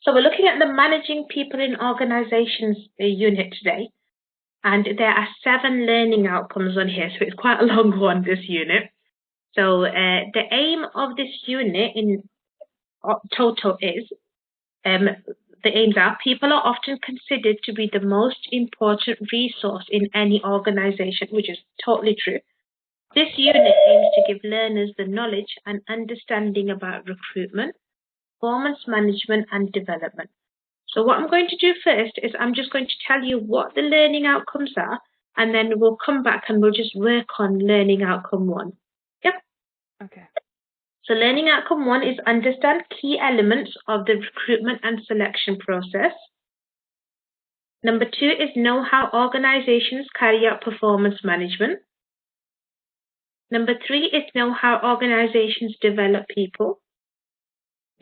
So we're looking at the Managing People in Organizations unit today. And there are 7 learning outcomes on here, so it's quite a long one, this unit. So the aim of this unit in total is, the aims are, people are often considered to be the most important resource in any organization, which is totally true. This unit aims to give learners the knowledge and understanding about recruitment, performance management and development. So what I'm going to do first is I'm just going to tell you what the learning outcomes are, and then we'll come back and we'll just work on learning outcome 1. Yep. Okay. So learning outcome 1 is understand key elements of the recruitment and selection process. Number 2 is know how organizations carry out performance management. Number 3 is know how organizations develop people.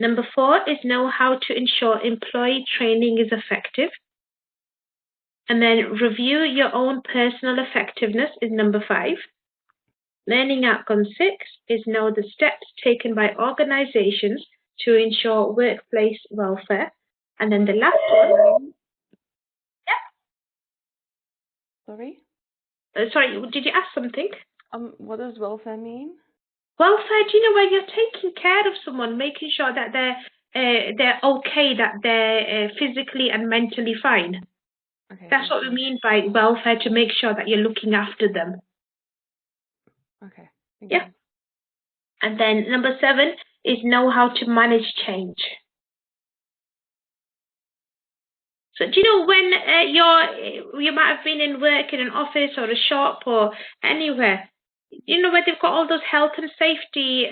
Number 4 is know how to ensure employee training is effective. And then review your own personal effectiveness is number 5. Learning outcome 6 is know the steps taken by organizations to ensure workplace welfare. And then the last one. Yeah. Sorry? Sorry, did you ask something? What does welfare mean? Welfare, do you know, when you're taking care of someone, making sure that they're okay, that they're physically and mentally fine. Okay. That's what we mean by welfare, to make sure that you're looking after them. Okay. Yeah. And then number 7 is know how to manage change. So do you know when you might have been in work in an office or a shop or anywhere, you know, where they've got all those health and safety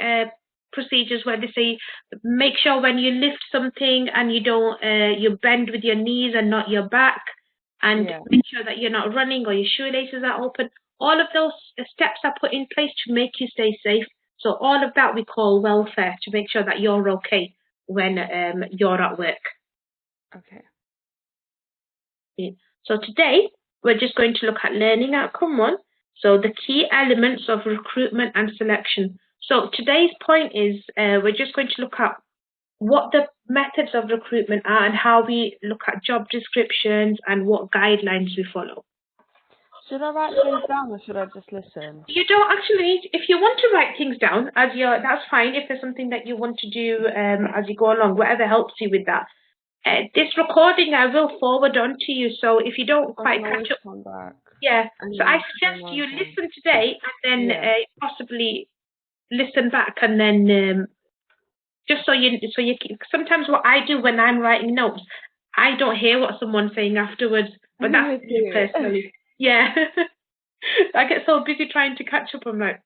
procedures where they say make sure when you lift something and you don't you bend with your knees and not your back, and make sure that you're not running or your shoelaces are open. All of those steps are put in place to make you stay safe. So all of that we call welfare, to make sure that you're okay when you're at work. Okay. So today we're just going to look at learning outcome 1. So the key elements of recruitment and selection. So today's point is we're just going to look at what the methods of recruitment are and how we look at job descriptions and what guidelines we follow. Should I write things down or should I just listen? You don't actually need, if you want to write things down, that's fine. If there's something that you want to do as you go along, whatever helps you with that. This recording I will forward on to you, so if you don't quite catch up, yeah. So I suggest you listen today and then possibly listen back, and then just so you sometimes what I do when I'm writing notes, I don't hear what someone's saying afterwards, but that's me personally. Yeah. I get so busy trying to catch up on that.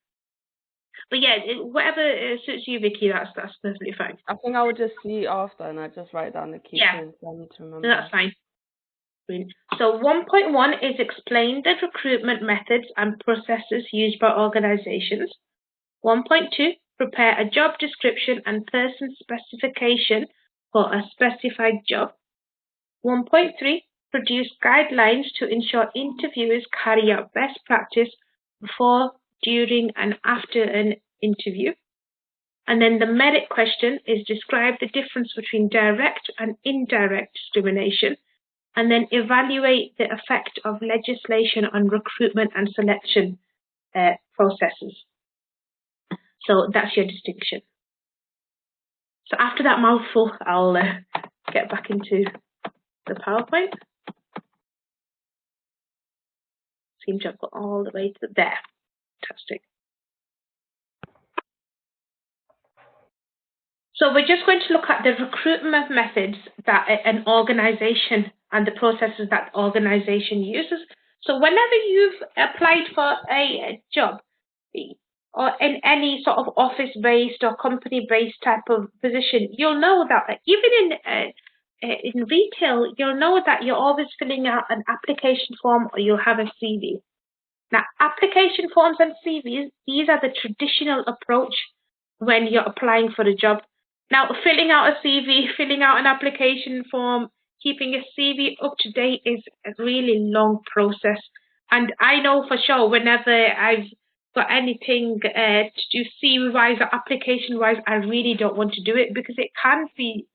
But yeah, whatever suits you, Vicky, that's perfectly fine. I think I would just see after and I just write down the key points I need to remember. That's fine. So 1.1 is explain the recruitment methods and processes used by organizations. 1.2, prepare a job description and person specification for a specified job. 1.3, produce guidelines to ensure interviewers carry out best practice before, during, and after an interview. And then the merit question is describe the difference between direct and indirect discrimination, and then evaluate the effect of legislation on recruitment and selection processes. So that's your distinction. So after that mouthful, I'll get back into the PowerPoint. Seems to have got all the way to there. Fantastic. So we're just going to look at the recruitment methods that an organization and the processes that the organization uses. So whenever you've applied for a job or in any sort of office-based or company-based type of position, you'll know that even in retail, you'll know that you're always filling out an application form or you'll have a CV. Now, application forms and CVs, these are the traditional approach when you're applying for a job. Now, filling out a CV, filling out an application form, keeping a CV up to date is a really long process. And I know for sure whenever I've got anything to do CV-wise or application-wise, I really don't want to do it because it can be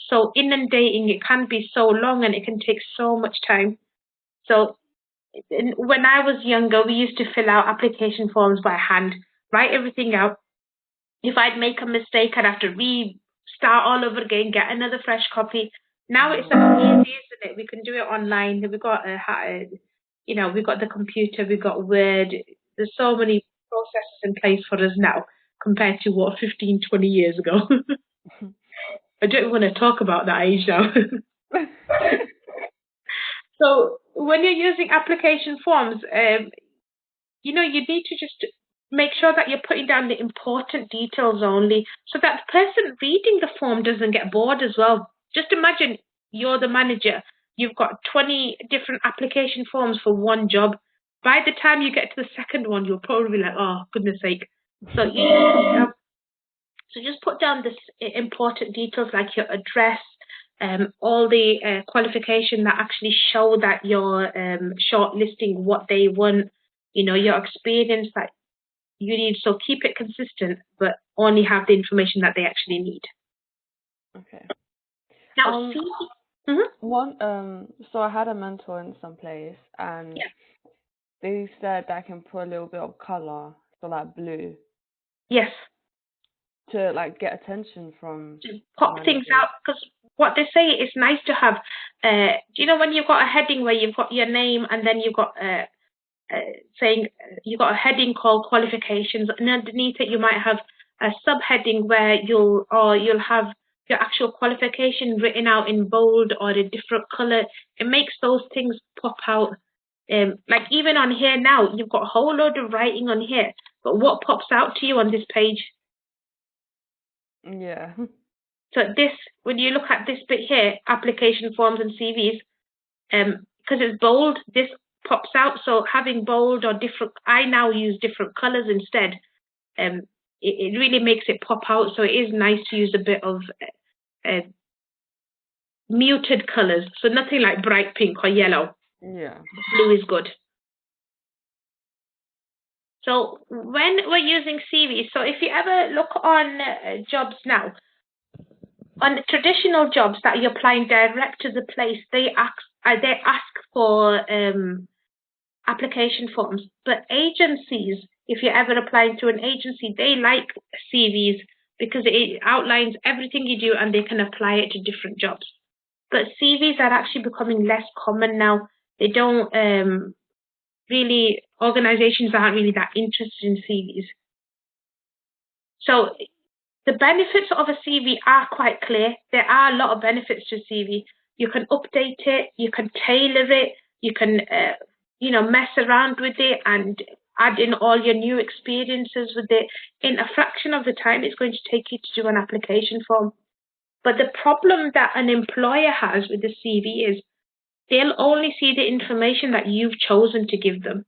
so inundating. It can be so long and it can take so much time. So when I was younger, we used to fill out application forms by hand, write everything out. If I'd make a mistake, I'd have to restart all over again, get another fresh copy. Now it's easy, isn't it? We can do it online. We've got we've got the computer, we've got Word. There's so many processes in place for us now compared to what 15, 20 years ago. I don't want to talk about that age now. So when you're using application forms, you need to just make sure that you're putting down the important details only so that the person reading the form doesn't get bored as well. Just imagine you're the manager. You've got 20 different application forms for one job. By the time you get to the second one, you'll probably be like, oh, goodness sake. So just put down this important details like your address, all the qualification that actually show that you're shortlisting what they want, your experience that you need. So keep it consistent, but only have the information that they actually need. Okay. Now, so I had a mentor in some place, and they said I can put a little bit of color, so like blue. Yes. To like get attention from. To pop things out, because what they say is nice to have. When you've got a heading where you've got your name and then you've got saying you've got a heading called qualifications, and underneath it you might have a subheading where you'll have your actual qualification written out in bold or a different color. It makes those things pop out. Like even on here now, you've got a whole load of writing on here, but what pops out to you on this page? Yeah. So when you look at this bit here, application forms and CVs, because it's bold, this pops out. So having bold or different, I now use different colors instead. It really makes it pop out. So it is nice to use a bit of muted colors. So nothing like bright pink or yellow. Yeah. Blue is good. So when we're using CVs, so if you ever look on jobs now, on the traditional jobs that you're applying direct to the place, they ask for application forms. But agencies, if you're ever applying to an agency, they like CVs because it outlines everything you do and they can apply it to different jobs. But CVs are actually becoming less common now. They don't organizations aren't really that interested in CVs. So the benefits of a CV are quite clear. There are a lot of benefits to a CV. You can update it, you can tailor it, you can mess around with it and add in all your new experiences with it. In a fraction of the time it's going to take you to do an application form. But the problem that an employer has with the CV is they'll only see the information that you've chosen to give them.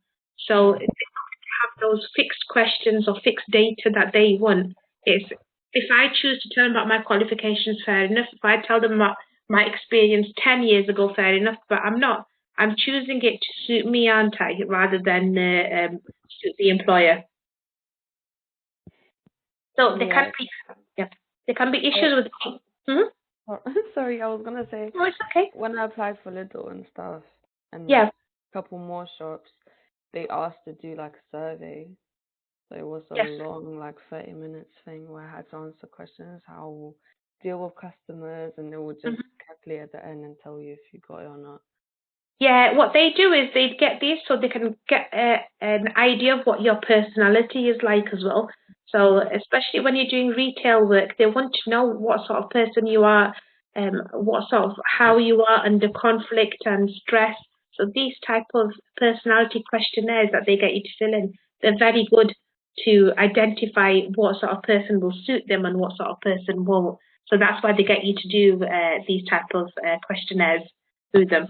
So they have those fixed questions or fixed data that they want. If I choose to tell them about my qualifications, fair enough. If I tell them about my experience 10 years ago, fair enough. But I'm not. I'm choosing it to suit me, aren't I, rather than suit the employer. So there can be issues with. Sorry, I was gonna say. No, it's okay. When I applied for Lidl and stuff, and a couple more shops, they asked to do like a survey. So it was a long, like 30 minutes thing where I had to answer questions, how we'll deal with customers, and they will just calculate at the end and tell you if you got it or not. Yeah, what they do is they get these so they can get an idea of what your personality is like as well. So especially when you're doing retail work, they want to know what sort of person you are, how you are under conflict and stress. So these type of personality questionnaires that they get you to fill in, they're very good to identify what sort of person will suit them and what sort of person won't. So that's why they get you to do these type of questionnaires through them.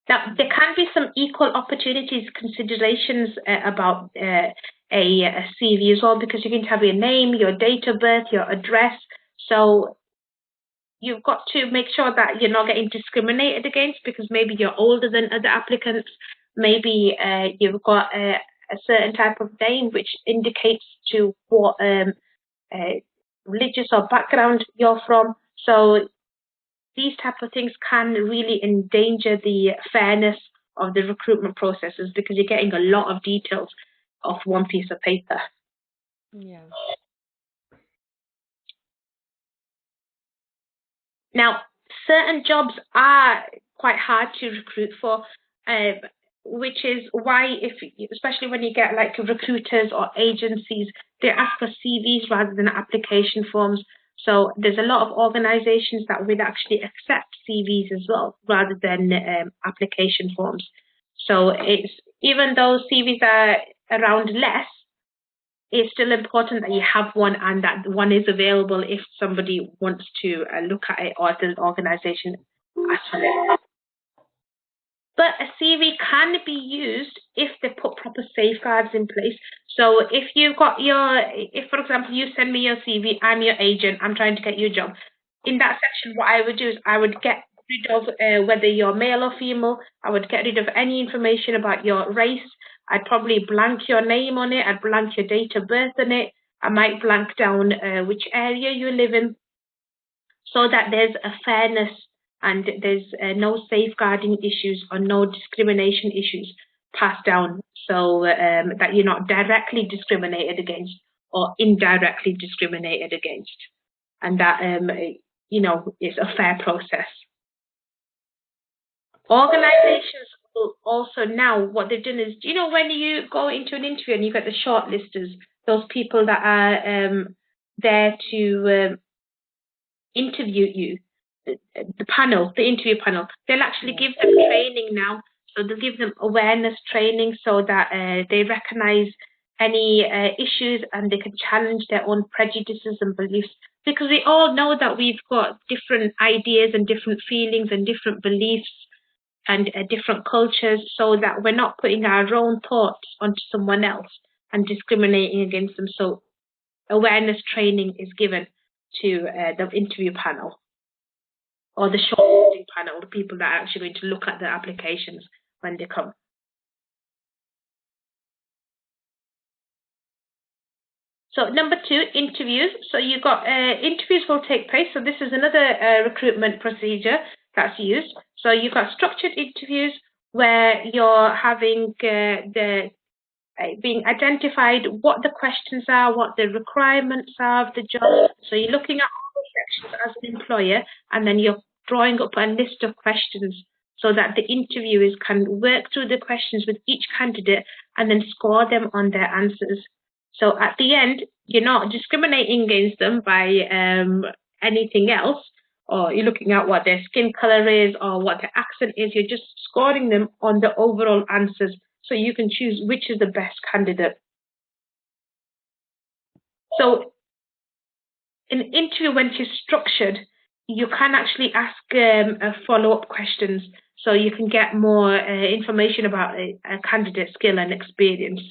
Now, there can be some equal opportunities considerations about a CV as well, because you're going to have your name, your date of birth, your address. So you've got to make sure that you're not getting discriminated against because maybe you're older than other applicants. Maybe you've got a certain type of name which indicates to what religious or background you're from. So these type of things can really endanger the fairness of the recruitment processes, because you're getting a lot of details off one piece of paper. Yeah. Now, certain jobs are quite hard to recruit for, which is why, especially when you get like recruiters or agencies, they ask for CVs rather than application forms. So there's a lot of organizations that would actually accept CVs as well, rather than application forms. So it's, even though CVs are around less, it's still important that you have one and that one is available if somebody wants to look at it, or the organization asks for it. But a CV can be used if they put proper safeguards in place. So if you've got if for example you send me your CV, I'm your agent, I'm trying to get you a job. In that section, what I would do is I would get rid of whether you're male or female. I would get rid of any information about your race. I'd probably blank your name on it. I'd blank your date of birth on it. I might blank down which area you live in, so that there's a fairness and there's no safeguarding issues or no discrimination issues passed down, so that you're not directly discriminated against or indirectly discriminated against, and that it's a fair process. Organizations also now, what they've done is, when you go into an interview and you get the shortlisters, those people that are there to interview you, the interview panel, they'll actually give them training now. So they'll give them awareness training so that they recognize any issues and they can challenge their own prejudices and beliefs, because we all know that we've got different ideas and different feelings and different beliefs and different cultures, so that we're not putting our own thoughts onto someone else and discriminating against them. So awareness training is given to the interview panel or the shortlisting panel, the people that are actually going to look at the applications when they come. So number 2, interviews. So you've got interviews will take place. So this is another recruitment procedure that's used. So you've got structured interviews where you're having being identified what the questions are, what the requirements are of the job. So you're looking at all the sections as an employer, and then you're drawing up a list of questions so that the interviewers can work through the questions with each candidate and then score them on their answers. So at the end, you're not discriminating against them by anything else, or you're looking at what their skin color is or what their accent is. You're just scoring them on the overall answers, so you can choose which is the best candidate. So an interview, when it's structured, you can actually ask follow-up questions, so you can get more information about a candidate's skill and experience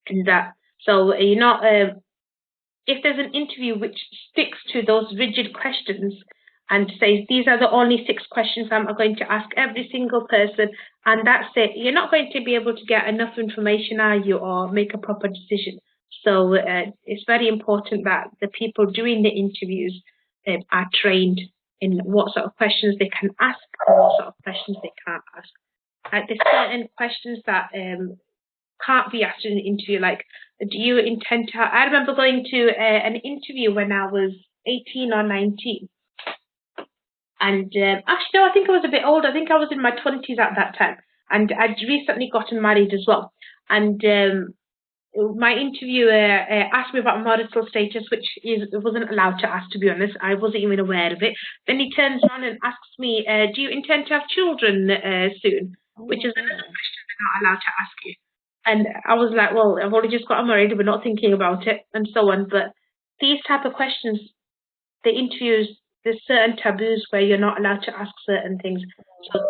in that. So you're not, if there's an interview which sticks to those rigid questions and says these are the only 6 questions I'm going to ask every single person, and that's it, you're not going to be able to get enough information, are you, or make a proper decision. So it's very important that the people doing the interviews are trained in what sort of questions they can ask and what sort of questions they can't ask. There's certain questions that can't be asked in an interview, like, do you intend to I remember going to an interview when I was 18 or 19. And actually, no, I think I was a bit older. I think I was in my 20s at that time. And I'd recently gotten married as well. And my interviewer asked me about marital status, which wasn't allowed to ask, to be honest. I wasn't even aware of it. Then he turns around and asks me, do you intend to have children soon? Which is another question they're not allowed to ask you. And I was like, well, I've already just got married, we're not thinking about it, and so on. But these type of questions, the interviews, there's certain taboos where you're not allowed to ask certain things. So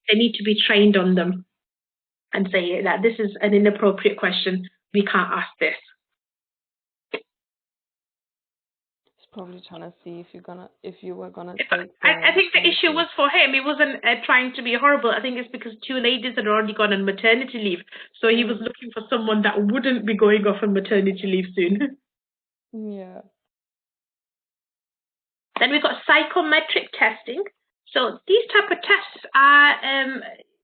they need to be trained on them and say that this is an inappropriate question, we can't ask this. Probably trying to see if you were gonna take. I think the issue was for him. He wasn't trying to be horrible. I think it's because 2 ladies had already gone on maternity leave, so he was looking for someone that wouldn't be going off on maternity leave soon. Yeah. Then we've got psychometric testing. So these type of tests are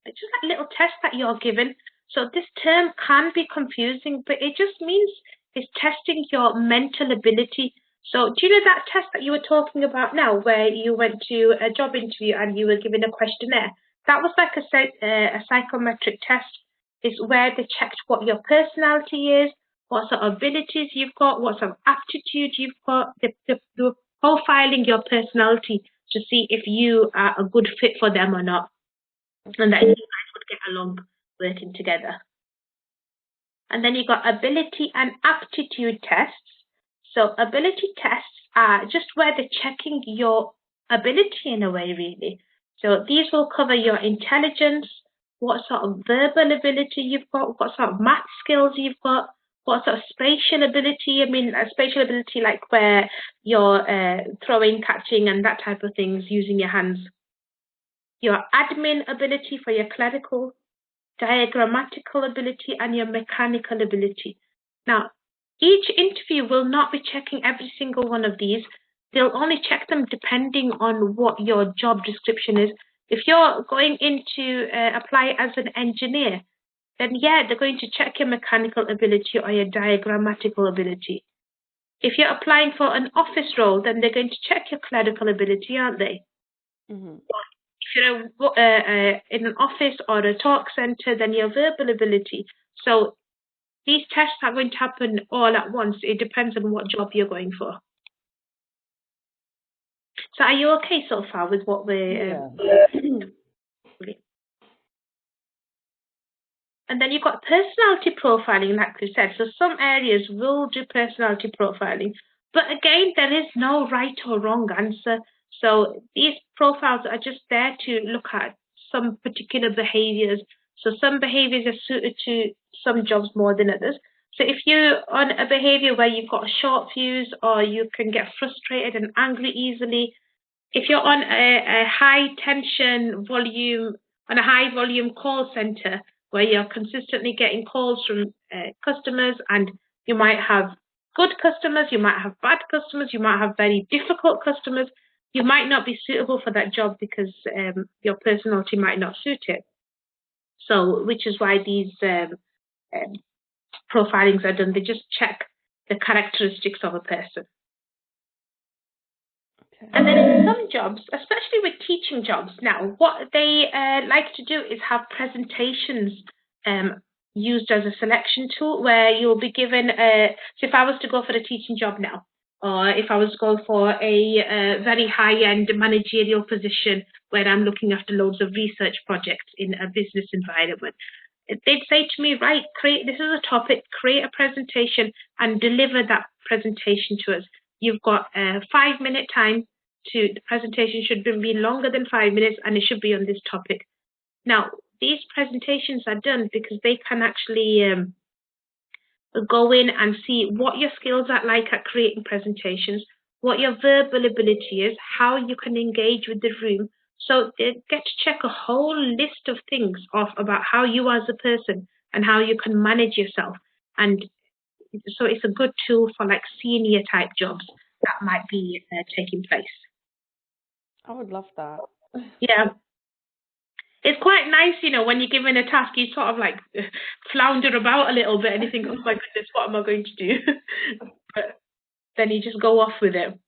just like little tests that you're given. So this term can be confusing, but it just means it's testing your mental ability. So do you know that test that you were talking about now, where you went to a job interview and you were given a questionnaire? That was like a psychometric test. It's where they checked what your personality is, what sort of abilities you've got, what sort of aptitude you've got. They're profiling your personality to see if you are a good fit for them or not, and that you guys would get along working together. And then you've got ability and aptitude tests. So ability tests are just where they're checking your ability in a way, really. So these will cover your intelligence, what sort of verbal ability you've got, what sort of math skills you've got, what sort of spatial ability. I mean, spatial ability like where you're throwing, catching, and that type of things using your hands. Your admin ability for your clerical, diagrammatical ability, and your mechanical ability. Now, each interview will not be checking every single one of these. They'll only check them depending on what your job description is. If you're going in to apply as an engineer, then yeah, they're going to check your mechanical ability or your diagrammatical ability. If you're applying for an office role, then they're going to check your clerical ability, aren't they? Mm-hmm. If you're in an office or a talk centre, then your verbal ability. So these tests are going to happen all at once. It depends on what job you're going for. So are you okay so far with what we're... And then you've got personality profiling, like we said. So some areas will do personality profiling. But again, there is no right or wrong answer. So these profiles are just there to look at some particular behaviors. So some behaviors are suited to some jobs more than others. So if you're on a behavior where you've got a short fuse or you can get frustrated and angry easily, if you're on a high tension volume, on a high volume call center where you're consistently getting calls from customers, and you might have good customers, you might have bad customers, you might have very difficult customers, you might not be suitable for that job because your personality might not suit it. So, which is why these profilings are done. They just check the characteristics of a person. And then in some jobs, especially with teaching jobs now, what they like to do is have presentations used as a selection tool where you'll be given, so if I was to go for a teaching job now, or if I was to go for a very high-end managerial position where I'm looking after loads of research projects in a business environment, they'd say to me, right, this is a topic, create a presentation and deliver that presentation to us. You've got a 5-minute time. The presentation should be longer than 5 minutes, and it should be on this topic. Now, these presentations are done because they can actually go in and see what your skills are like at creating presentations, what your verbal ability is, how you can engage with the room. So they get to check a whole list of things off about how you as a person and how you can manage yourself. And so it's a good tool for like senior type jobs that might be taking place. I would love that. Yeah. It's quite nice, you know, when you're given a task, you sort of like flounder about a little bit and you think, oh my goodness, what am I going to do? But then you just go off with it.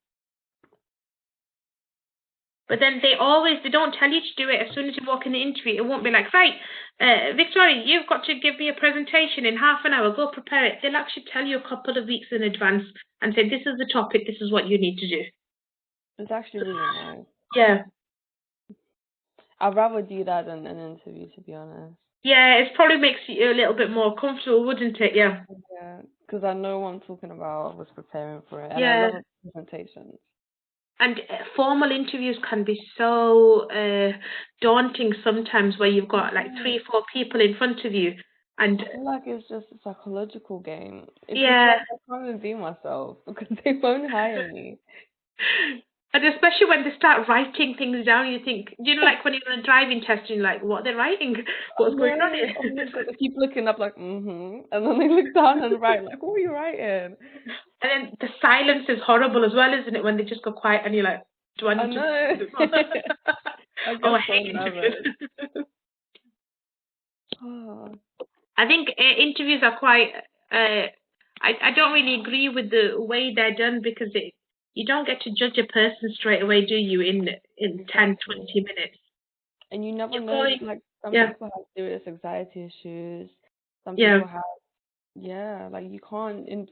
But then they don't tell you to do it as soon as you walk in the interview. It won't be like, right, Victoria, you've got to give me a presentation in half an hour, go prepare it. They'll actually tell you a couple of weeks in advance and say, this is the topic, this is what you need to do. It's actually really nice. Yeah. I'd rather do that than an interview, to be honest. Yeah, it probably makes you a little bit more comfortable, wouldn't it? Yeah. Yeah, because I know what I'm talking about. I was preparing for it, and yeah. I love presentations. And formal interviews can be so daunting sometimes, where you've got like 3 or 4 people in front of you, and I feel like it's just a psychological game. I can't even be myself because they won't hire me. And especially when they start writing things down, you think, you know, like when you're on a driving test, you're like, what are they writing? What's going on here? They keep looking up like, and then they look down and write like, what are you writing? And then the silence is horrible as well, isn't it? When they just go quiet and you're like, Do I I need know. to? I Oh, I get so hate interviews. nervous. Oh. I think interviews are quite. I don't really agree with the way they're done because you don't get to judge a person straight away, do you? In 10, 20 minutes. And you never You're know. going. Like some Yeah. people have serious anxiety issues. Some Yeah. people have, like you can't in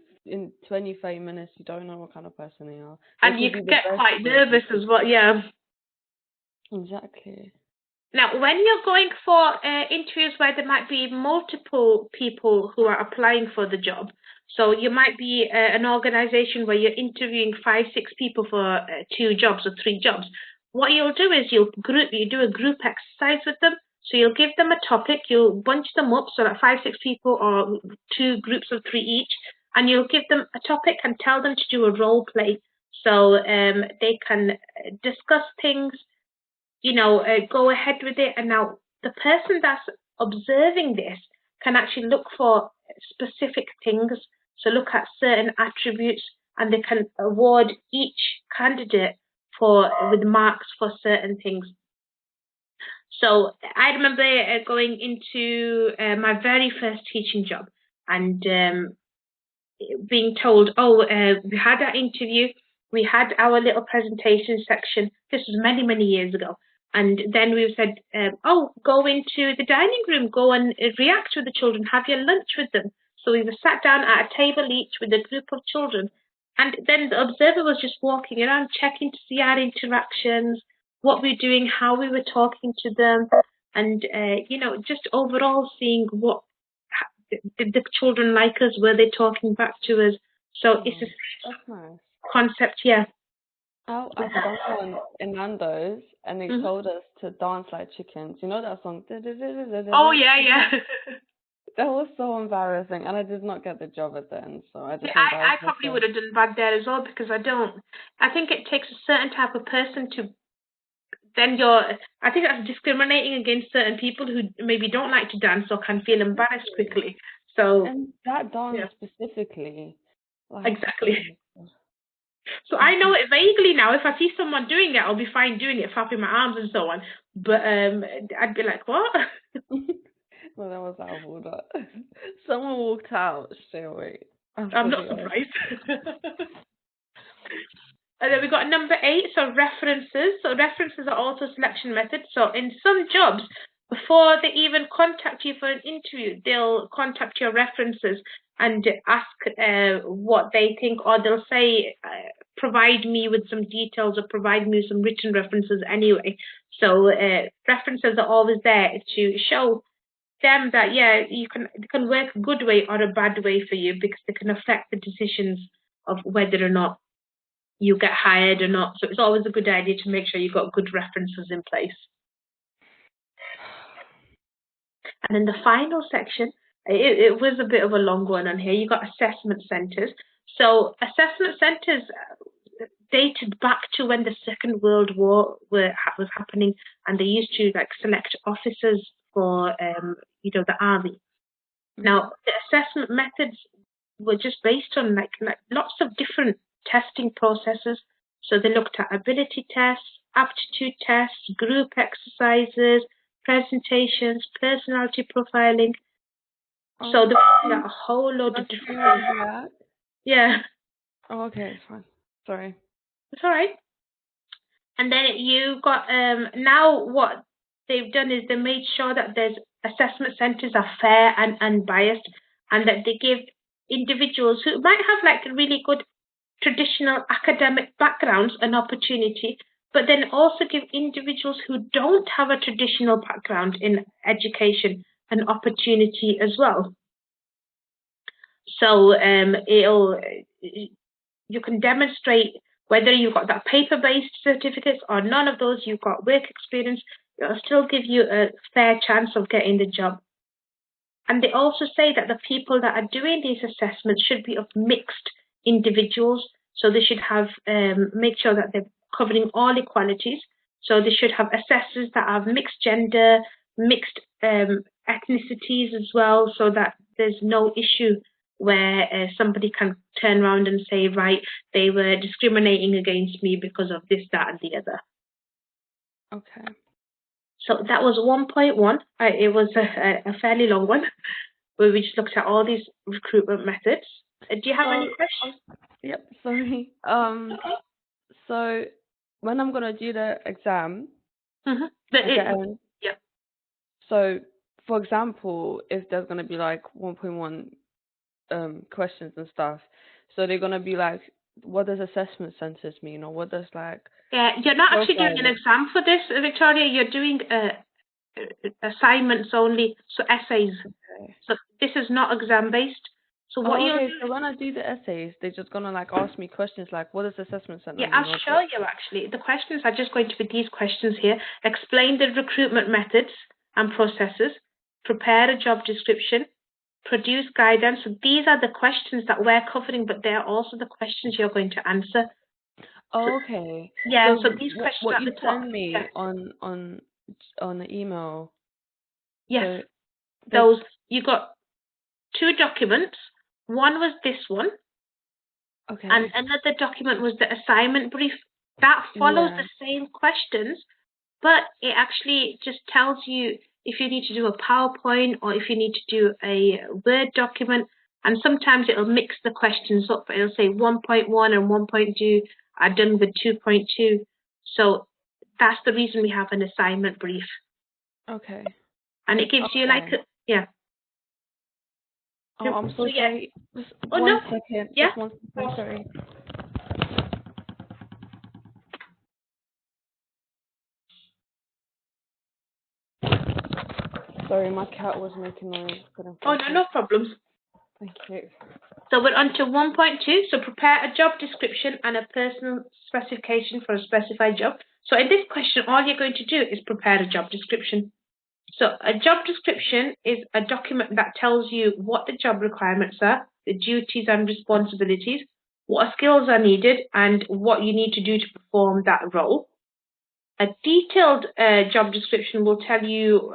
20, 30 minutes. You don't know what kind of person they are. They And you could be can the get best quite person. nervous as well. Yeah. Exactly. Now, when you're going for interviews where there might be multiple people who are applying for the job, so you might be an organization where you're interviewing 5, 6 people for 2 jobs or 3 jobs. What you'll do is you do a group exercise with them. So you'll give them a topic, you'll bunch them up so that 5, 6 people or 2 groups of 3 each, and you'll give them a topic and tell them to do a role play. So they can discuss things, go ahead with it. And now the person that's observing this can actually look for specific things. So look at certain attributes, and they can award each candidate with marks for certain things. So I remember going into my very first teaching job and being told, we had our interview, we had our little presentation section. This was many, many years ago. And then we said, go into the dining room, go and react with the children, have your lunch with them. So we were sat down at a table each with a group of children. And then the observer was just walking around, checking to see our interactions, what we were doing, how we were talking to them, and, just overall seeing what did the children like us, were they talking back to us. So it's a That's nice. concept, yeah. I've done one in Nando's, and they told us to dance like chickens. You know that song? Oh, yeah. That was so embarrassing, and I did not get the job at the end, so I just I probably would have done bad there as well, because I think it takes a certain type of person to, I think that's discriminating against certain people who maybe don't like to dance or can feel embarrassed quickly. So, and that dance specifically, exactly. So I know it vaguely now. If I see someone doing it, I'll be fine doing it, flapping my arms and so on. But I'd be like, what? Well, that was out of order. Someone walked out straight away. I'm not surprised. And then we got number 8, so references. So references are also selection methods. So in some jobs, before they even contact you for an interview, they'll contact your references and ask what they think, or they'll say, provide me with some details or provide me with some written references anyway. So references are always there to show them that, they can work a good way or a bad way for you, because they can affect the decisions of whether or not you get hired or not. So it's always a good idea to make sure you've got good references in place. And then the final section, it was a bit of a long one on here. You got assessment centres. So assessment centres dated back to when the Second World War was happening, and they used to select officers for the army. Now the assessment methods were just based on lots of different testing processes. So they looked at ability tests, aptitude tests, group exercises, presentations, personality profiling. So they got a whole load of different things. Yeah. Oh, okay, it's fine. Sorry. It's all right. And then you got now what they've done is they made sure that there's assessment centres are fair and unbiased, and that they give individuals who might have really good traditional academic backgrounds an opportunity, but then also give individuals who don't have a traditional background in education an opportunity as well. So you can demonstrate whether you've got that paper-based certificates or none of those, you've got work experience, it'll still give you a fair chance of getting the job. And they also say that the people that are doing these assessments should be of mixed individuals. So they should have, make sure that they're covering all equalities. So they should have assessors that have mixed gender, mixed ethnicities as well, so that there's no issue where somebody can turn around and say, right, they were discriminating against me because of this, that, and the other. Okay. So that was 1.1. It was a fairly long one, where we just looked at all these recruitment methods. Do you have any questions? Yep, sorry. So when I'm gonna do the exam, Yeah. So for example, if there's gonna be like 1.1 questions and stuff, so they're gonna be like, what does assessment centers mean, or what does like? You're not actually doing an exam for this, Victoria. You're doing assignments only, so essays. Okay. So this is not exam based. So what so when I do the essays, they're just gonna like ask me questions like, what does assessment center mean? I'll show you actually. The questions are just going to be these questions here. Explain the recruitment methods and processes. Prepare a job description. Produce guidance. So these are the questions that we're covering, but they're also the questions you're going to answer. Okay. Yeah, so these questions what at you the top. send me on the email. Yes. Those, you got 2 documents. One was this one. Okay. And another document was the assignment brief. That follows the same questions, but it actually just tells you if you need to do a PowerPoint or if you need to do a Word document. And sometimes it'll mix the questions up. It'll say 1.1 and 1.2 are done with 2.2. So that's the reason we have an assignment brief. Okay. And it gives you like, Oh, I'm so sorry. Just one second. Yeah? Just 1 second, sorry. Sorry, my cat was making noise. No problems. Thank you. So we're on to 1.2. So prepare a job description and a personal specification for a specified job. So in this question, all you're going to do is prepare a job description. So a job description is a document that tells you what the job requirements are, the duties and responsibilities, what skills are needed, and what you need to do to perform that role. A detailed job description will tell you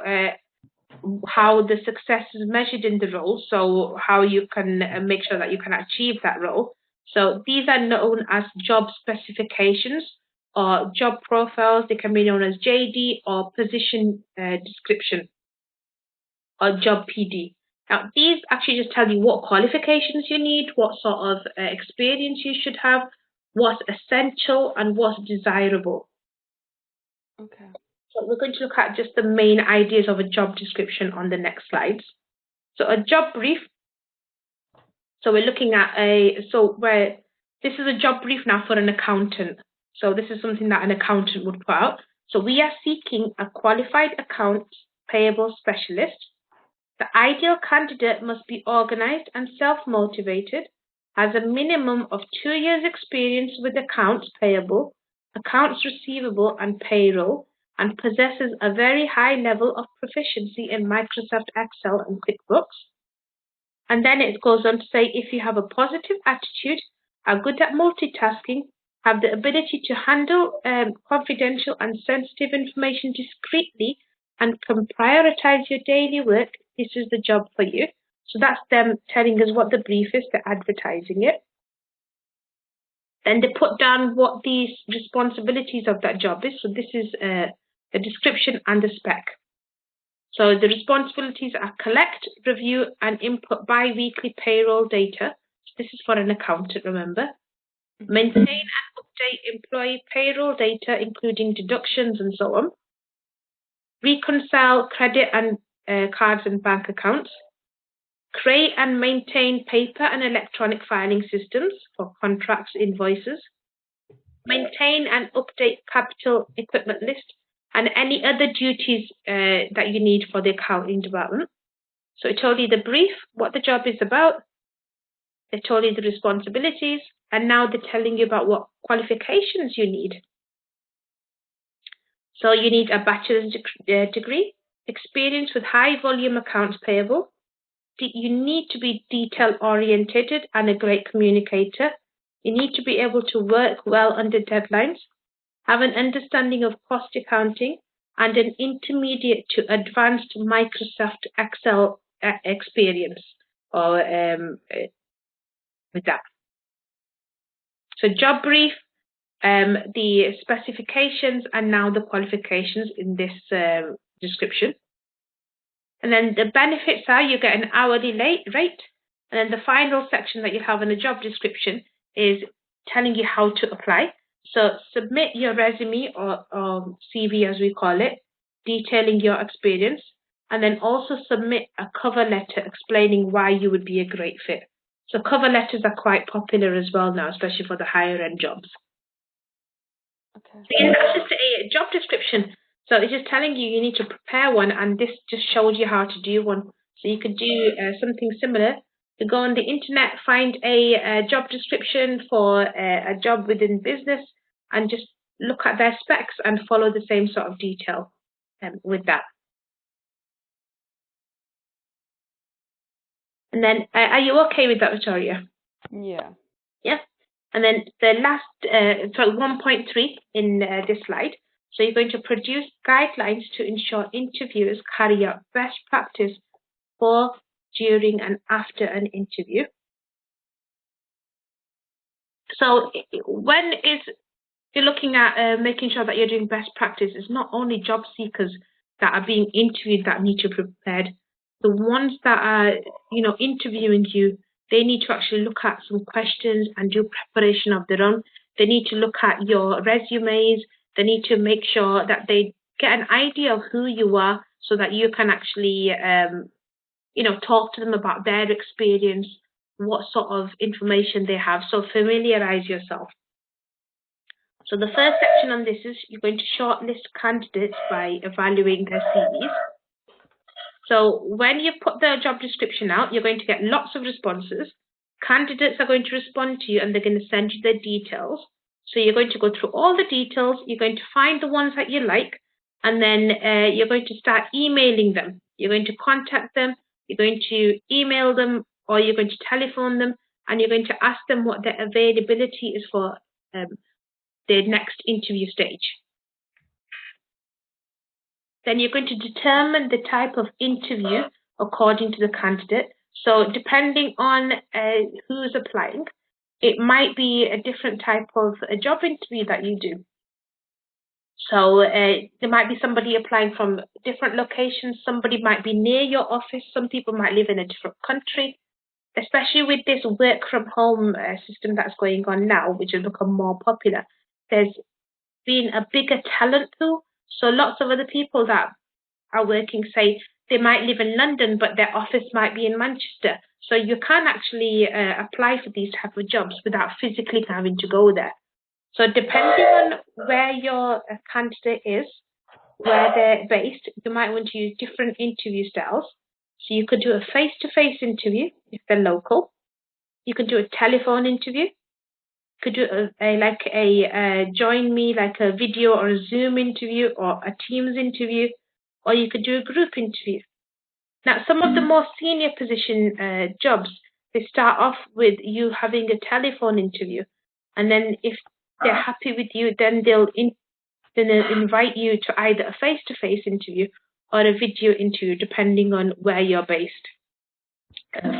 how the success is measured in the role, so how you can make sure that you can achieve that role. So these are known as job specifications or job profiles. They can be known as JD or position description or job PD. Now, these actually just tell you what qualifications you need, what sort of experience you should have, what's essential and what's desirable. Okay. So we're going to look at just the main ideas of a job description on the next slides. So a job brief. So we're looking at this is a job brief now for an accountant. So this is something that an accountant would put out. So we are seeking a qualified accounts payable specialist. The ideal candidate must be organized and self-motivated, has a minimum of 2 years experience with accounts payable, accounts receivable and payroll, and possesses a very high level of proficiency in Microsoft Excel and QuickBooks. And then it goes on to say if you have a positive attitude, are good at multitasking, have the ability to handle confidential and sensitive information discreetly, and can prioritize your daily work, this is the job for you. So that's them telling us what the brief is, they're advertising it. Then they put down what the responsibilities of that job is. So this is the description and the spec. So the responsibilities are collect, review, and input bi-weekly payroll data. This is for an accountant, remember. Maintain and update employee payroll data, including deductions and so on. Reconcile credit and cards and bank accounts. Create and maintain paper and electronic filing systems for contracts, invoices. Maintain and update capital equipment list and any other duties that you need for the accounting department. So it told you the brief, what the job is about. They told you the responsibilities, and now they're telling you about what qualifications you need. So you need a bachelor's degree, experience with high volume accounts payable. You need to be detail oriented and a great communicator. You need to be able to work well under deadlines, have an understanding of cost accounting, and an intermediate to advanced Microsoft Excel experience or with that. So job brief, the specifications, and now the qualifications in this description. And then the benefits are you get an hourly rate. And then the final section that you have in the job description is telling you how to apply. So submit your resume or CV as we call it, detailing your experience, and then also submit a cover letter explaining why you would be a great fit. So cover letters are quite popular as well now, especially for the higher end jobs. Okay. So yeah, that's just a job description. So it's just telling you need to prepare one, and this just shows you how to do one. So you could do something similar. You go on the internet, find a job description for a job within business, and just look at their specs and follow the same sort of detail with that. And then, are you okay with that, Victoria? Yeah. Yeah. And then the last, 1.3 in this slide. So you're going to produce guidelines to ensure interviewers carry out best practice before, during, and after an interview. So when you're looking at making sure that you're doing best practice, it's not only job seekers that are being interviewed that need to be prepared. The ones that are, interviewing you, they need to actually look at some questions and do preparation of their own. They need to look at your resumes. They need to make sure that they get an idea of who you are so that you can actually, talk to them about their experience, what sort of information they have. So familiarize yourself. So the first section on this is you're going to shortlist candidates by evaluating their CVs. So when you put the job description out, you're going to get lots of responses. Candidates are going to respond to you and they're going to send you their details. So you're going to go through all the details. You're going to find the ones that you like, and then you're going to start emailing them. You're going to contact them. You're going to email them, or you're going to telephone them, and you're going to ask them what their availability is for the next interview stage. Then you're going to determine the type of interview according to the candidate. So depending on who's applying, it might be a different type of a job interview that you do. So there might be somebody applying from different locations. Somebody might be near your office. Some people might live in a different country. Especially with this work from home system that's going on now, which has become more popular, there's been a bigger talent pool. So lots of other people that are working, say, they might live in London, but their office might be in Manchester. So you can actually apply for these type of jobs without physically having to go there. So depending on where your candidate is, where they're based, you might want to use different interview styles. So you could do a face-to-face interview if they're local. You could do a telephone interview. You could do a join me, like a video or a Zoom interview or a Teams interview, or you could do a group interview. Now, some of the more senior position jobs, they start off with you having a telephone interview, and then if they're happy with you, then they'll invite you to either a face-to-face interview or a video interview, depending on where you're based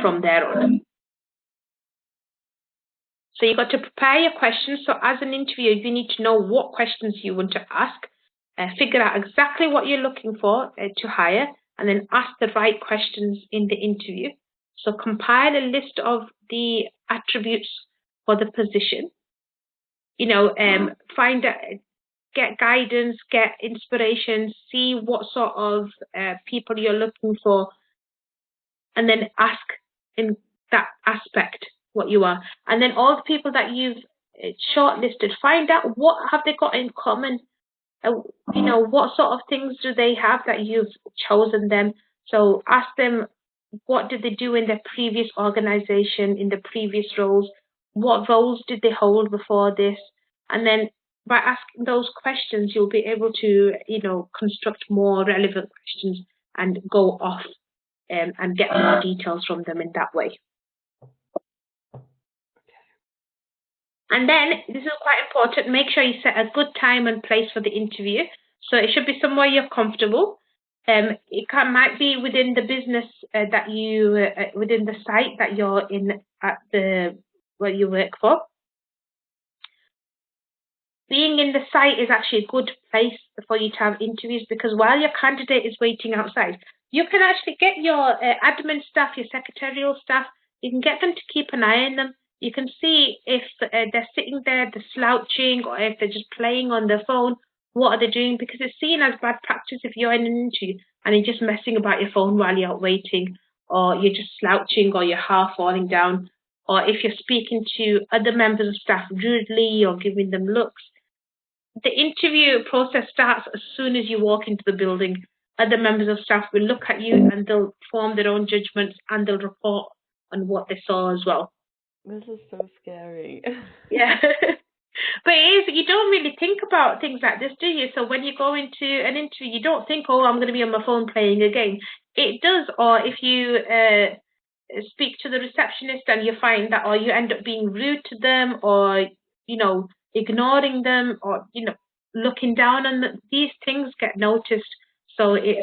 from there on. So you've got to prepare your questions. So as an interviewer, you need to know what questions you want to ask, figure out exactly what you're looking for to hire, and then ask the right questions in the interview. So compile a list of the attributes for the position. Find out, get guidance, get inspiration, see what sort of people you're looking for, and then ask in that aspect what you are. And then all the people that you've shortlisted, find out what have they got in common. What sort of things do they have that you've chosen them. So ask them, what did they do in their previous organization, in the previous roles? What roles did they hold before this? And then by asking those questions, you'll be able to, construct more relevant questions and go off and get more details from them in that way. And then, this is quite important, make sure you set a good time and place for the interview. So it should be somewhere you're comfortable. might be within the business that you within the site that you're in at the where you work for. Being in the site is actually a good place for you to have interviews, because while your candidate is waiting outside, you can actually get your admin staff, your secretarial staff, you can get them to keep an eye on them. You can see if they're sitting there, they're slouching, or if they're just playing on their phone, what are they doing? Because it's seen as bad practice if you're in an interview and you're just messing about your phone while you're out waiting, or you're just slouching, or you're half falling down, or if you're speaking to other members of staff rudely or giving them looks. The interview process starts as soon as you walk into the building. Other members of staff will look at you and they'll form their own judgments and they'll report on what they saw as well. This is so scary. Yeah. But it is, you don't really think about things like this, do you? So when you go into an interview, you don't think, oh, I'm going to be on my phone playing a game. It does, or if you speak to the receptionist and you find that, or you end up being rude to them, or, you know, ignoring them, or, you know, looking down on them, these things get noticed. So it's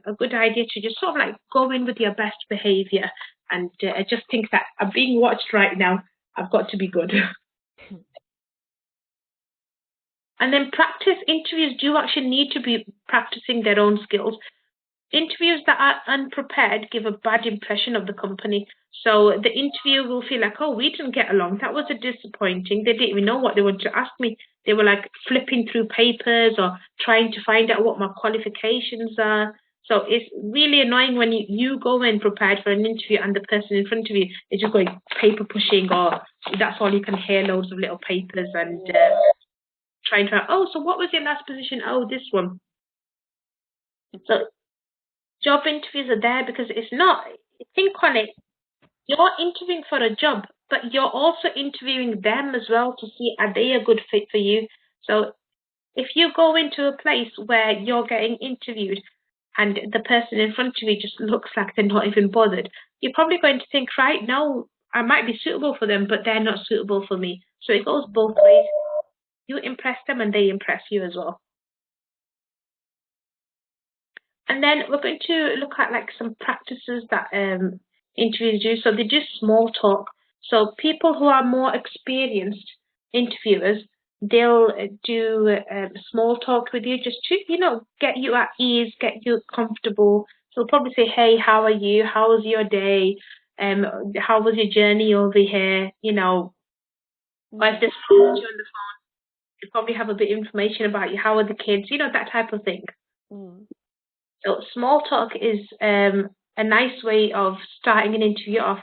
a good idea to just sort of like go in with your best behavior and just think that I'm being watched right now. I've got to be good. And then practice. Interviews do actually need to be practicing their own skills. Interviews that are unprepared give a bad impression of the company. So the interviewer will feel like, oh, we didn't get along. That was a disappointing. They didn't even know what they wanted to ask me. They were like flipping through papers or trying to find out what my qualifications are. So it's really annoying when you go in prepared for an interview and the person in front of you is just going paper pushing, or that's all you can hear, loads of little papers and trying to, oh, so what was your last position? Oh, this one. So job interviews are there because it's not, think on it, you're interviewing for a job, but you're also interviewing them as well to see are they a good fit for you. So if you go into a place where you're getting interviewed and the person in front of you just looks like they're not even bothered, you're probably going to think, right, no, I might be suitable for them, but they're not suitable for me. So it goes both ways. You impress them and they impress you as well. And then we're going to look at like some practices that interviewers do. So they do small talk. So people who are more experienced interviewers, they'll do small talk with you just to, you know, get you at ease, get you comfortable. So they'll probably say, hey, how are you? How was your day? How was your journey over here? You know, or if there's you on the phone, you probably have a bit of information about you. How are the kids? You know, that type of thing. So small talk is a nice way of starting an interview off,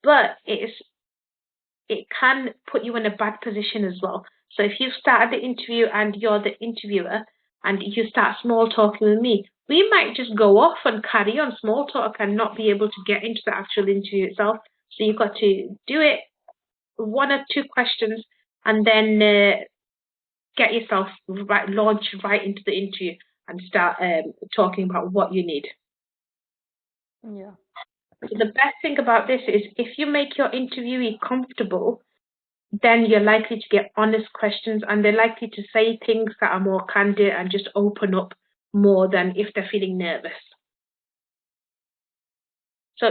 but it can put you in a bad position as well. So if you've started the interview and you're the interviewer and you start small talking with me, we might just go off and carry on small talk and not be able to get into the actual interview itself. So you've got to do it 1 or 2 questions and then get yourself launch right into the interview and start talking about what you need. Yeah. So the best thing about this is if you make your interviewee comfortable, then you're likely to get honest questions and they're likely to say things that are more candid and just open up more than if they're feeling nervous. So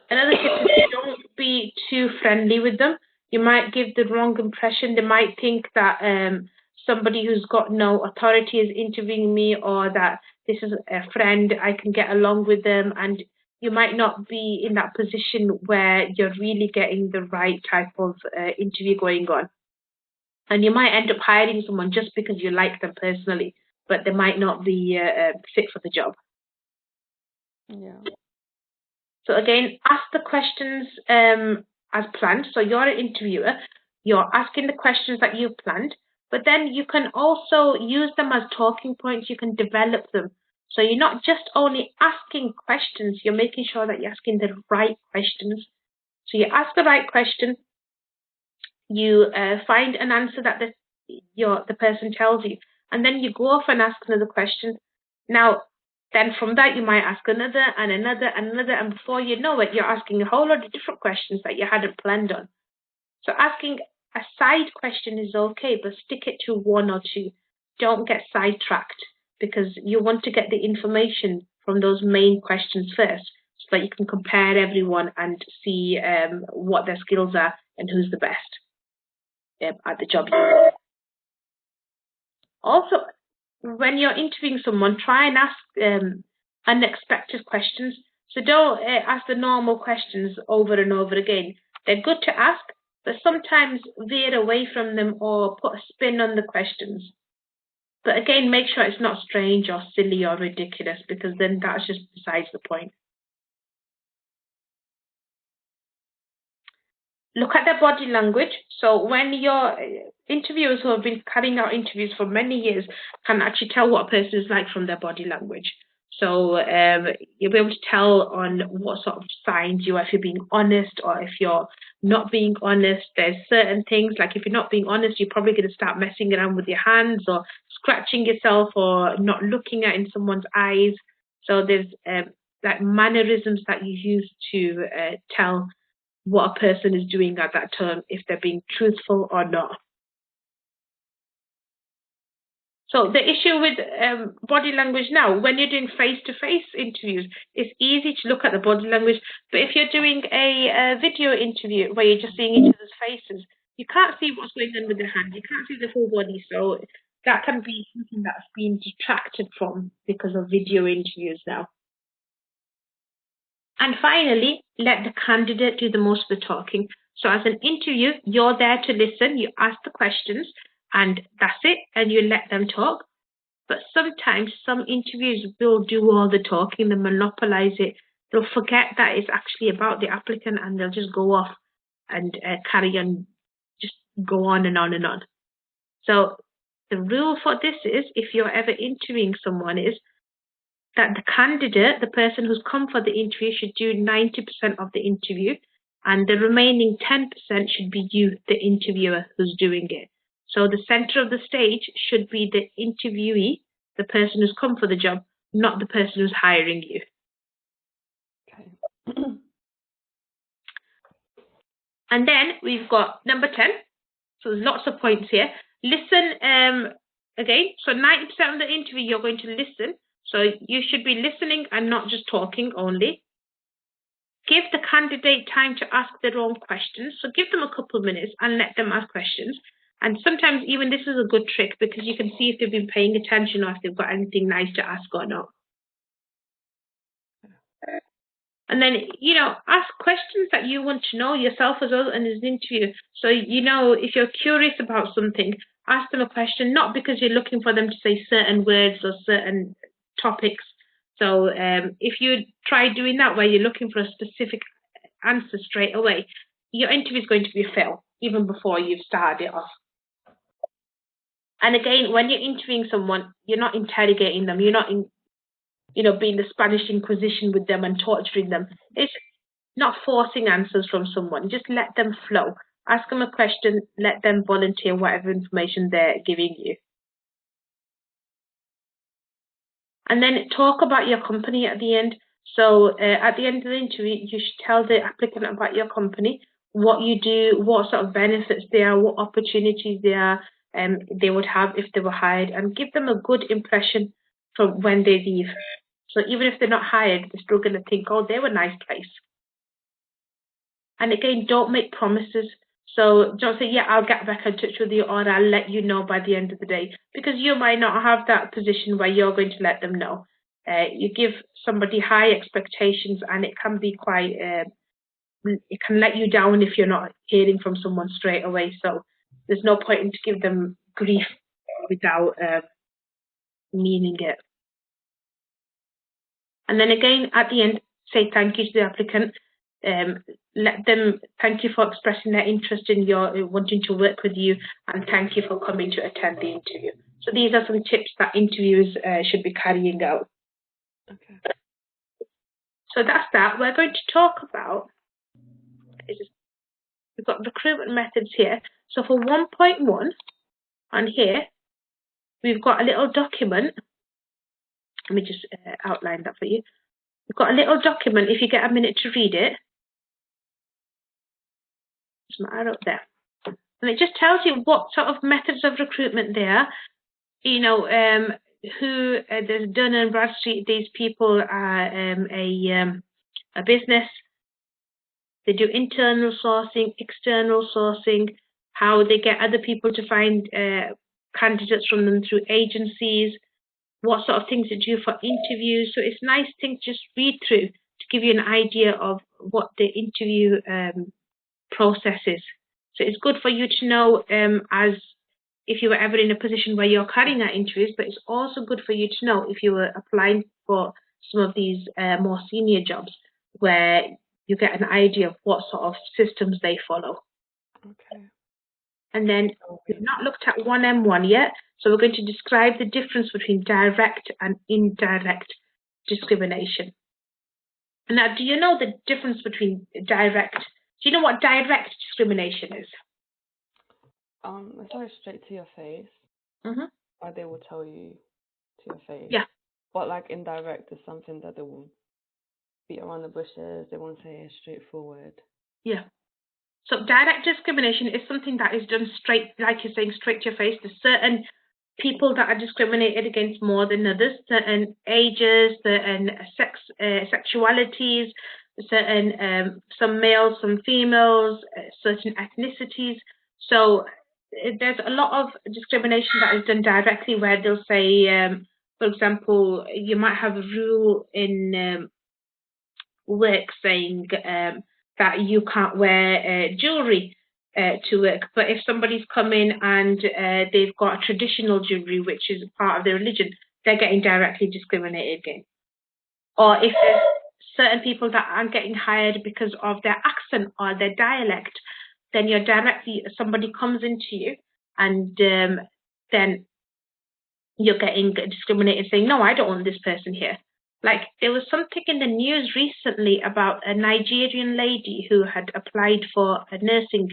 another tip is don't be too friendly with them. You might give the wrong impression. They might think that somebody who's got no authority is interviewing me, or that this is a friend, I can get along with them, and you might not be in that position where you're really getting the right type of interview going on. And you might end up hiring someone just because you like them personally, but they might not be fit for the job. Yeah. So again, ask the questions as planned. So you're an interviewer, you're asking the questions that you've planned, but then you can also use them as talking points. You can develop them. So you're not just only asking questions, you're making sure that you're asking the right questions. So you ask the right question, you find an answer that the person tells you, and then you go off and ask another question. Now, then from that, you might ask another and another and another, and before you know it, you're asking a whole lot of different questions that you hadn't planned on. So asking a side question is okay, but stick it to 1 or 2. Don't get sidetracked. because you want to get the information from those main questions first, so that you can compare everyone and see what their skills are and who's the best at the job. Also, when you're interviewing someone, try and ask unexpected questions. So don't ask the normal questions over and over again. They're good to ask, but sometimes veer away from them or put a spin on the questions. But again, make sure it's not strange or silly or ridiculous, because then that's just besides the point. Look at their body language. So when your interviewers who have been carrying out interviews for many years can actually tell what a person is like from their body language. So you'll be able to tell on what sort of signs you are, if you're being honest or if you're not being honest. There's certain things, like if you're not being honest, you're probably going to start messing around with your hands or scratching yourself or not looking at in someone's eyes. So there's like mannerisms that you use to tell what a person is doing at that time, if they're being truthful or not. So the issue with body language now, when you're doing face-to-face interviews, it's easy to look at the body language. But if you're doing a video interview where you're just seeing each other's faces, you can't see what's going on with the hand. You can't see the full body. So that can be something that's been detracted from because of video interviews now. And finally, let the candidate do the most of the talking. So as an interview, you're there to listen, you ask the questions, and that's it, and you let them talk. But sometimes some interviews will do all the talking, they monopolize it. They'll forget that it's actually about the applicant, and they'll just go off and carry on, just go on and on and on. So the rule for this is, if you're ever interviewing someone, is that the candidate, the person who's come for the interview, should do 90% of the interview, and the remaining 10% should be you, the interviewer, who's doing it. So the center of the stage should be the interviewee, the person who's come for the job, not the person who's hiring you. Okay. And then we've got number 10. So there's lots of points here. Listen, again, so 90% of the interview you're going to listen. So you should be listening and not just talking only. Give the candidate time to ask their own questions. So give them a couple of minutes and let them ask questions. And sometimes even this is a good trick, because you can see if they've been paying attention or if they've got anything nice to ask or not. And then, ask questions that you want to know yourself as well in an interview. So, if you're curious about something, ask them a question, not because you're looking for them to say certain words or certain topics. So if you try doing that where you're looking for a specific answer straight away, your interview is going to be a fail, even before you've started it off. And again, when you're interviewing someone, you're not interrogating them. You're not being the Spanish Inquisition with them and torturing them. It's not forcing answers from someone. Just let them flow. Ask them a question, let them volunteer whatever information they're giving you. And then talk about your company at the end. So at the end of the interview, you should tell the applicant about your company, what you do, what sort of benefits there are, what opportunities they would have if they were hired, and give them a good impression from when they leave. So even if they're not hired, they're still going to think, oh, they were a nice place. And again, don't make promises. So don't say, yeah, I'll get back in touch with you, or I'll let you know by the end of the day, because you might not have that position where you're going to let them know. You give somebody high expectations, and it can be quite, it can let you down if you're not hearing from someone straight away. So there's no point in to give them grief without meaning it. And then again, at the end, say thank you to the applicant. Let them thank you for expressing their interest in your wanting to work with you, and thank you for coming to attend the interview. So these are some tips that interviewers should be carrying out. Okay. So that's that. We're going to talk about, we've got recruitment methods here. So for 1.1 on here, we've got a little document. Let me just outline that for you. We've got a little document, if you get a minute to read it. It's my arrow there. And it just tells you what sort of methods of recruitment there are. who there's Dun & Bradstreet. These people are a business. They do internal sourcing, external sourcing, how they get other people to find candidates from them through agencies, what sort of things they do for interviews. So it's a nice thing to just read through to give you an idea of what the interview process is. So it's good for you to know as if you were ever in a position where you're carrying out interviews, but it's also good for you to know if you were applying for some of these more senior jobs where you get an idea of what sort of systems they follow. Okay. And then we've not looked at 1M1 yet, so we're going to describe the difference between direct and indirect discrimination. Now, do you know the difference between direct? Do you know what direct discrimination is? It's like straight to your face. Mm-hmm. Or they will tell you to your face. Yeah. But like indirect is something that they will beat around the bushes. They won't say it straightforward. Yeah. So direct discrimination is something that is done straight, like you're saying, straight to your face. There's certain people that are discriminated against more than others, certain ages, certain sexualities, certain some males, some females, certain ethnicities. So there's a lot of discrimination that is done directly where they'll say, for example, you might have a rule in work saying that you can't wear jewelry to work. But if somebody's come in and they've got a traditional jewelry, which is part of their religion, they're getting directly discriminated against. Or if there's certain people that aren't getting hired because of their accent or their dialect, then you're directly, somebody comes into you and then you're getting discriminated saying, no, I don't want this person here. Like there was something in the news recently about a Nigerian lady who had applied for a nursing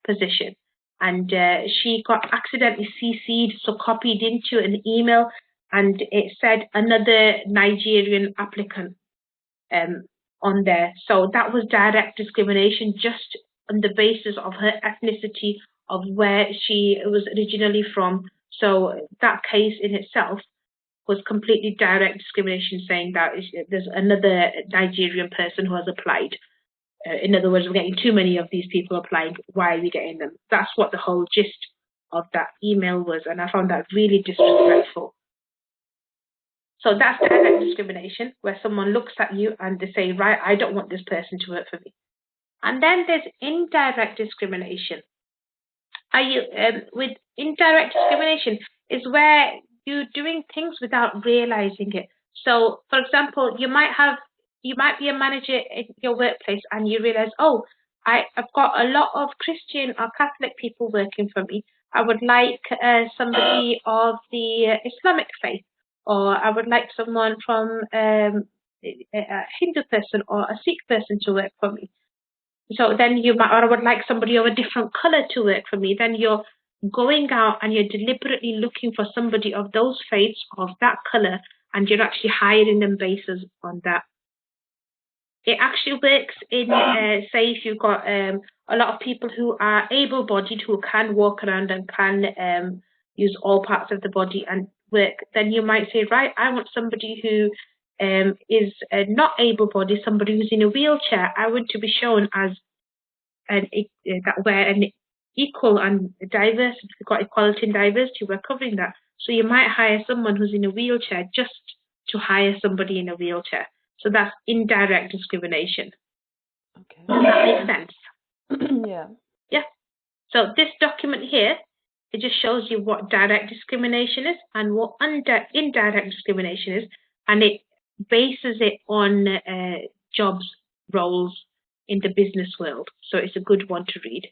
position and she got accidentally CC'd, so copied into an email, and it said another Nigerian applicant on there. So that was direct discrimination just on the basis of her ethnicity, of where she was originally from. So that case in itself was completely direct discrimination, saying that there's another Nigerian person who has applied. In other words, we're getting too many of these people applying. Why are we getting them? That's what the whole gist of that email was, and I found that really disrespectful. So that's direct discrimination, where someone looks at you and they say, right, I don't want this person to work for me. And then there's indirect discrimination. With indirect discrimination is where you're doing things without realizing it. So, for example, you might be a manager in your workplace and you realize, oh, I've got a lot of Christian or Catholic people working for me. I would like somebody of the Islamic faith, or I would like someone from a Hindu person or a Sikh person to work for me. So then or I would like somebody of a different color to work for me. Then you're going out and you're deliberately looking for somebody of those faiths, of that color, and you're actually hiring them based on that. It actually works in, say, if you've got a lot of people who are able-bodied, who can walk around and can use all parts of the body and work, then you might say, right, I want somebody who is not able-bodied, somebody who's in a wheelchair. I want to be shown as that we're an equal and diverse. If we've got equality and diversity, we're covering that. So you might hire someone who's in a wheelchair just to hire somebody in a wheelchair. So that's indirect discrimination. Okay. Does that make sense? Yeah. Yeah. So this document here, it just shows you what direct discrimination is and what indirect discrimination is, and it bases it on jobs, roles in the business world. So it's a good one to read.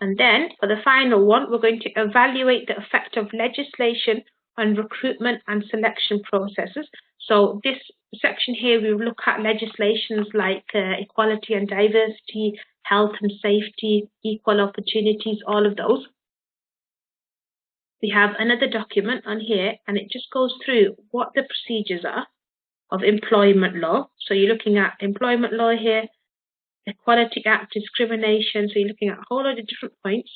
And then for the final one, we're going to evaluate the effect of legislation on recruitment and selection processes. So this section here, we will look at legislations like equality and diversity, health and safety, equal opportunities, all of those. We have another document on here, and it just goes through what the procedures are of employment law. So you're looking at employment law here, Equality Act, discrimination. So you're looking at a whole lot of different points.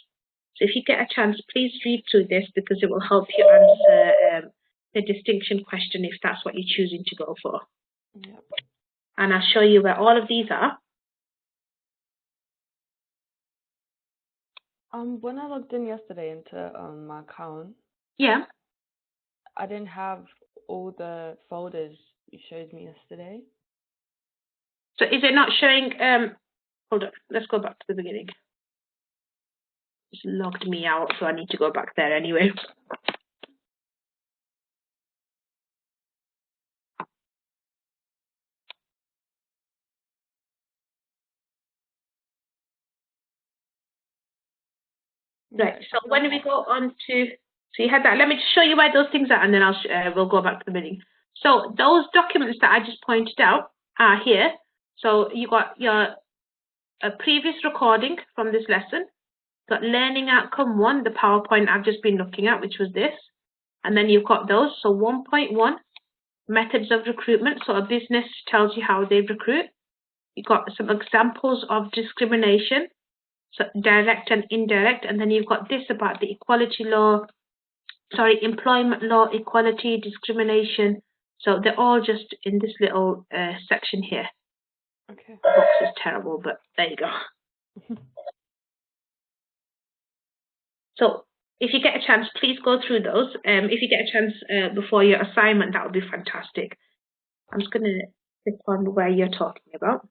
So if you get a chance, please read through this because it will help you answer the distinction question if that's what you're choosing to go for. Yep. And I'll show you where all of these are. When I logged in yesterday into my account, Yeah. I didn't have all the folders you showed me yesterday. So is it not showing, hold on, let's go back to the beginning. It's logged me out, so I need to go back there anyway. Right, so when we go on to, so you had that, let me just show you where those things are and then we'll go back to the beginning. So those documents that I just pointed out are here. So you got your previous recording from this lesson, got learning outcome 1, the PowerPoint I've just been looking at, which was this. And then you've got those, so 1.1, methods of recruitment, so a business tells you how they recruit. You've got some examples of discrimination, so direct and indirect, and then you've got this about the employment law, equality, discrimination. So they're all just in this little section here. Okay. The box is terrible, but there you go. So if you get a chance, please go through those. If you get a chance before your assignment, that would be fantastic. I'm just going to click on where you're talking about.